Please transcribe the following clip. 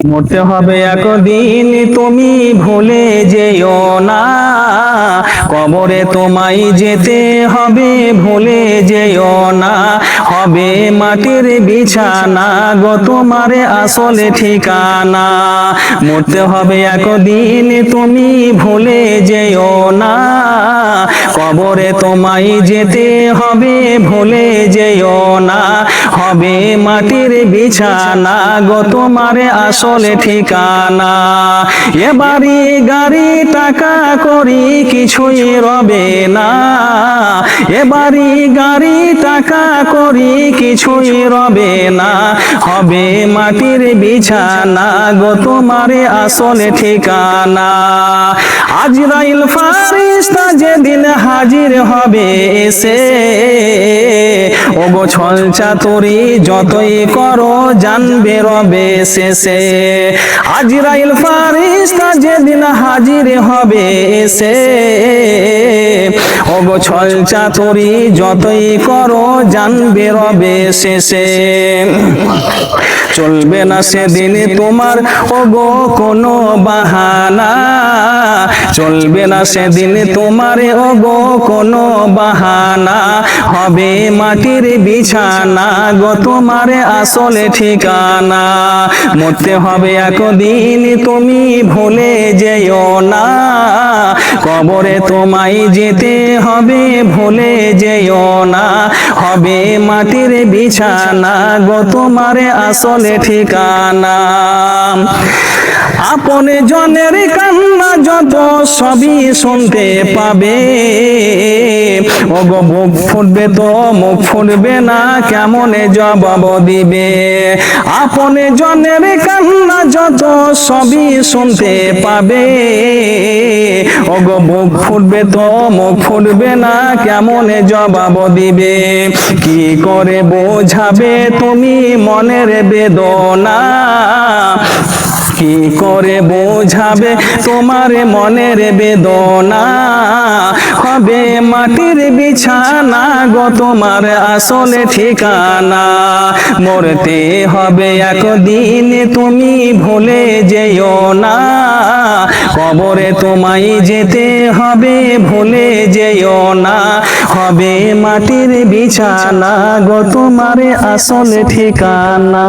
মরতে হবে একদিন, তুমি ভুলে যেও না। কবরে তোমায় যেতে হবে, ভুলে যেও না। হবে মাটির বিছানা গো তোমার আসল ঠিকানা। মরতে হবে একদিন, তুমি ভুলে যেও না। কবরে তোমায় যেতে হবে, ভুলে যেও না। হবে মাটির বিছানা গো তোমার আসল ঠিকানা। এ বাড়ি গাড়ি টাকা করি কিছুই রবে না। এ বাড়ি গাড়ি টাকা করি কিছুই রবে না। হবে মাটির বিছানা গো তোমার আসল ঠিকানা। আজরাইল ফারিস্তা যেদিন হাজির হবে এসে, ওগো ছল চাতুরি যতই করো জানবে রবে শেষে। আজরাইল ফারিস্তা যেদিন হাজির হবে এসে, ওগো ছল চাতুরি যতই করো জানবে রবে শেষে। চলবে না সেদিন তোমার ওগো কোনো বাহানা। চলবে না সেদিন তোমার ওগো কোনো বাহানা। হবে মাটির বিছানা গো তোমার আসল ঠিকানা। মরতে হবে একদিন, তুমি ভুলে যেও না। কবরে তোমায় যেতে হবে, ভুলে যেও না। হবে মাটির বিছানা গো তোমার আসল ঠিকানা। আপন জনের কান্না যত সবই শুনতে পাবে, ওগো বুক ফুটবে তো মুখ ফুটবে না, কেমনে জবাব দিবে। আপন জনের কান্না যত সবই শুনতে পাবে, ওগো বুক ফুটবে তো মুখ ফুটবে না, কেমনে জবাব দিবে। কি করে বোঝাবে তুমি মনের বেদনা। কি করে বোঝাবে তোমার মনের বেদনা। হবে মাটির বিছানা গো তোমার আসল ঠিকানা। মরতে হবে একদিন, তুমি ভুলে যেও না। কবরে তোমায় যেতে হবে, ভুলে যেও না। হবে মাটির বিছানা গো তোমার আসল ঠিকানা।